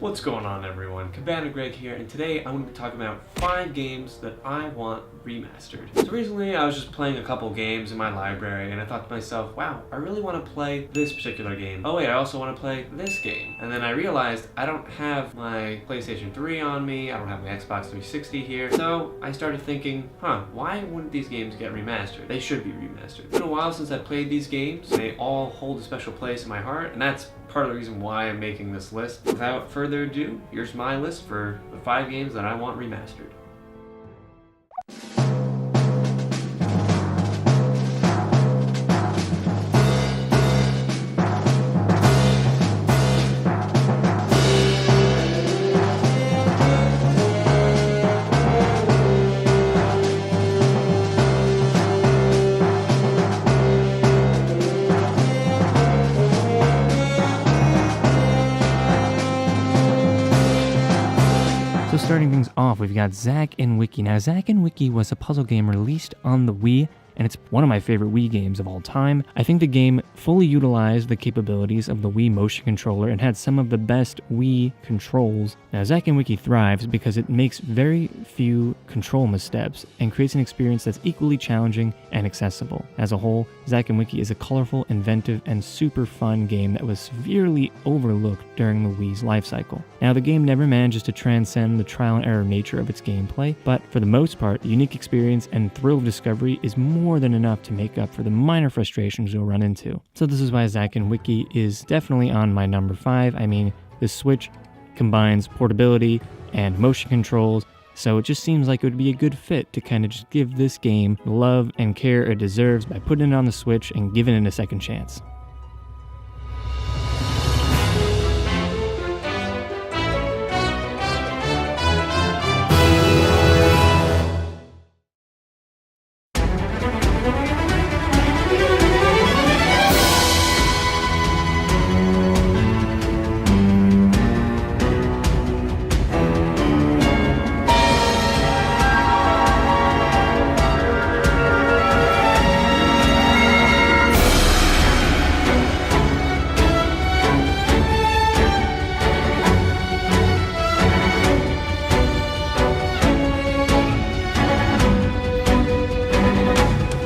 What's going on, everyone? Cabana Greg here, and today I'm going to be talking about 5 games that I want remastered. So recently I was just playing a couple games in my library and I thought to myself, wow, I really want to play this particular game. Oh wait, I also want to play this game. And then I realized I don't have my PlayStation 3 on me, I don't have my Xbox 360 here, so I started thinking, why wouldn't these games get remastered? They should be remastered. It's been a while since I played these games. They all hold a special place in my heart, and that's part of the reason why I'm making this list. Without further ado, here's my list for the 5 games that I want remastered. So starting things off, we've got Zack and Wiki. Now, Zack and Wiki was a puzzle game released on the Wii, and it's one of my favorite Wii games of all time. I think the game fully utilized the capabilities of the Wii motion controller and had some of the best Wii controls. Now, Zack and Wiki thrives because it makes very few control missteps and creates an experience that's equally challenging and accessible. As a whole, Zack and Wiki is a colorful, inventive, and super fun game that was severely overlooked during the Wii's life cycle. Now, the game never manages to transcend the trial and error nature of its gameplay, but for the most part, the unique experience and thrill of discovery is more than enough to make up for the minor frustrations you'll run into. So this is why Zack and Wiki is definitely on my number 5. I mean, the Switch combines portability and motion controls, so it just seems like it would be a good fit to kind of just give this game the love and care it deserves by putting it on the Switch and giving it a second chance.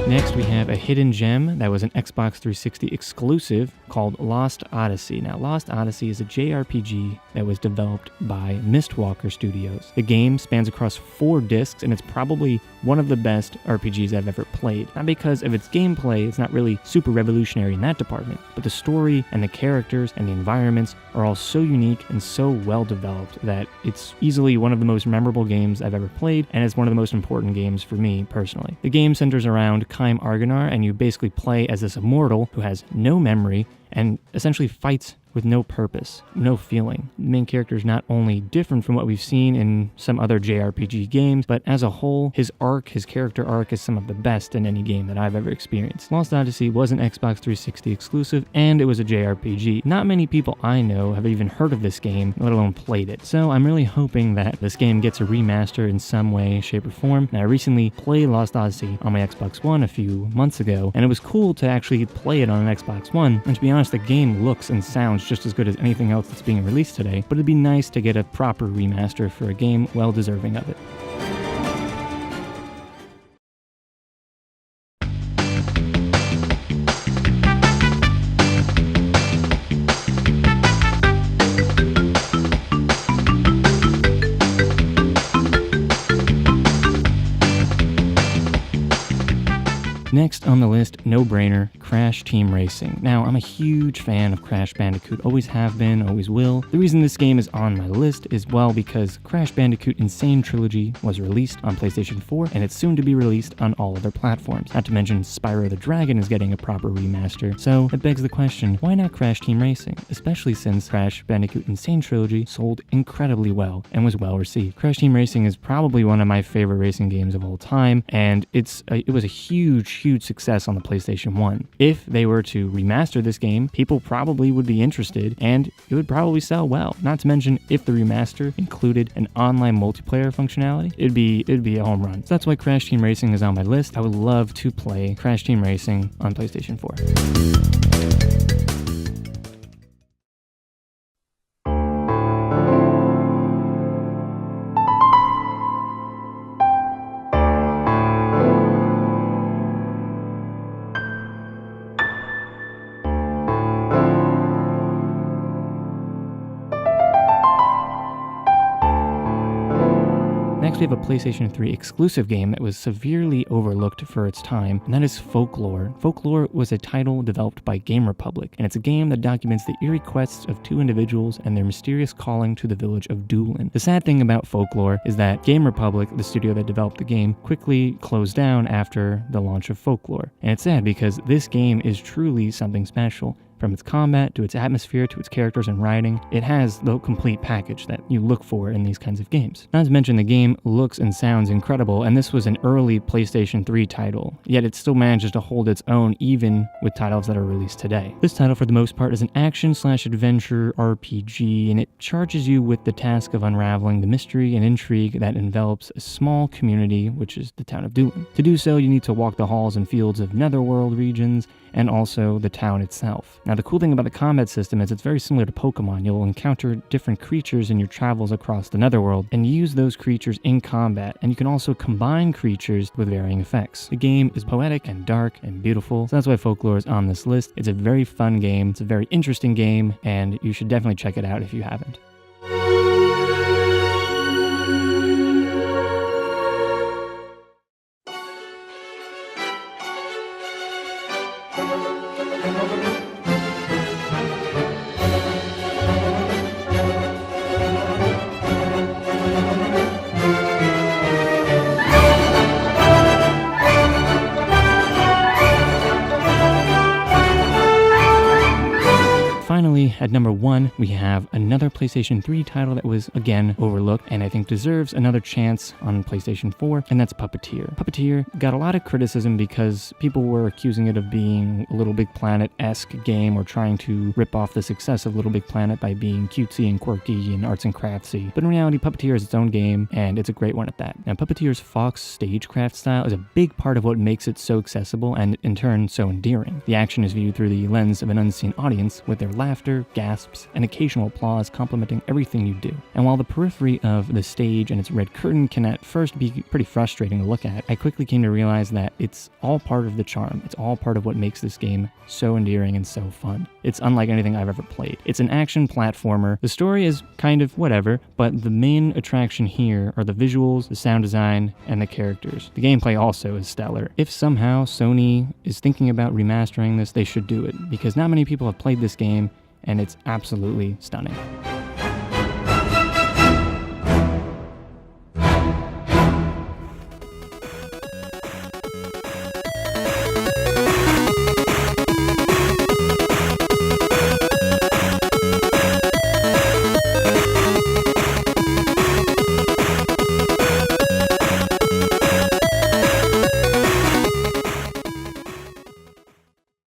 Next, we have a hidden gem that was an Xbox 360 exclusive called Lost Odyssey. Now, Lost Odyssey is a JRPG that was developed by Mistwalker Studios. The game spans across 4 discs, and it's probably one of the best RPGs I've ever played. Not because of its gameplay, it's not really super revolutionary in that department, but the story and the characters and the environments are all so unique and so well developed that it's easily one of the most memorable games I've ever played, and it's one of the most important games for me personally. The game centers around Kaim Argonar, and you basically play as this immortal who has no memory and essentially fights with no purpose, no feeling. The main character is not only different from what we've seen in some other JRPG games, but as a whole, his character arc is some of the best in any game that I've ever experienced. Lost Odyssey was an Xbox 360 exclusive, and it was a JRPG. Not many people I know have even heard of this game, let alone played it. So I'm really hoping that this game gets a remaster in some way, shape, or form. Now, I recently played Lost Odyssey on my Xbox One a few months ago, and it was cool to actually play it on an Xbox One. And to be honest, the game looks and sounds just as good as anything else that's being released today, but it'd be nice to get a proper remaster for a game well deserving of it. Next on the list, no-brainer, Crash Team Racing. Now, I'm a huge fan of Crash Bandicoot, always have been, always will. The reason this game is on my list is, well, because Crash Bandicoot Insane Trilogy was released on PlayStation 4, and it's soon to be released on all other platforms. Not to mention, Spyro the Dragon is getting a proper remaster, so it begs the question, why not Crash Team Racing? Especially since Crash Bandicoot Insane Trilogy sold incredibly well and was well received. Crash Team Racing is probably one of my favorite racing games of all time, and it was a huge success on the PlayStation 1. If they were to remaster this game, people probably would be interested, and it would probably sell well. Not to mention, if the remaster included an online multiplayer functionality, it'd be a home run. So that's why Crash Team Racing is on my list. I would love to play Crash Team Racing on PlayStation 4. Next, we have a PlayStation 3 exclusive game that was severely overlooked for its time, and that is Folklore. Folklore was a title developed by Game Republic, and it's a game that documents the eerie quests of two individuals and their mysterious calling to the village of Doolin. The sad thing about Folklore is that Game Republic, the studio that developed the game, quickly closed down after the launch of Folklore. And it's sad because this game is truly something special. From its combat, to its atmosphere, to its characters and writing, it has the complete package that you look for in these kinds of games. Not to mention, the game looks and sounds incredible, and this was an early PlayStation 3 title, yet it still manages to hold its own even with titles that are released today. This title, for the most part, is an action/adventure RPG, and it charges you with the task of unraveling the mystery and intrigue that envelops a small community, which is the town of Doolin. To do so, you need to walk the halls and fields of Netherworld regions, and also the town itself. Now, the cool thing about the combat system is it's very similar to Pokemon. You'll encounter different creatures in your travels across the Netherworld and use those creatures in combat, and you can also combine creatures with varying effects. The game is poetic and dark and beautiful, so that's why Folklore is on this list. It's a very fun game, it's a very interesting game, and you should definitely check it out if you haven't. Finally, at number 1, we have another PlayStation 3 title that was, again, overlooked and I think deserves another chance on PlayStation 4, and that's Puppeteer. Puppeteer got a lot of criticism because people were accusing it of being a Little Big Planet-esque game or trying to rip off the success of Little Big Planet by being cutesy and quirky and arts and craftsy. But in reality, Puppeteer is its own game, and it's a great one at that. Now, Puppeteer's Fox stagecraft style is a big part of what makes it so accessible and, in turn, so endearing. The action is viewed through the lens of an unseen audience, with their laughter, gasps, and occasional applause complementing everything you do. And while the periphery of the stage and its red curtain can at first be pretty frustrating to look at, I quickly came to realize that it's all part of the charm. It's all part of what makes this game so endearing and so fun. It's unlike anything I've ever played. It's an action platformer. The story is kind of whatever, but the main attraction here are the visuals, the sound design, and the characters. The gameplay also is stellar. If somehow Sony is thinking about remastering this, they should do it, because not many people have played this game, and it's absolutely stunning.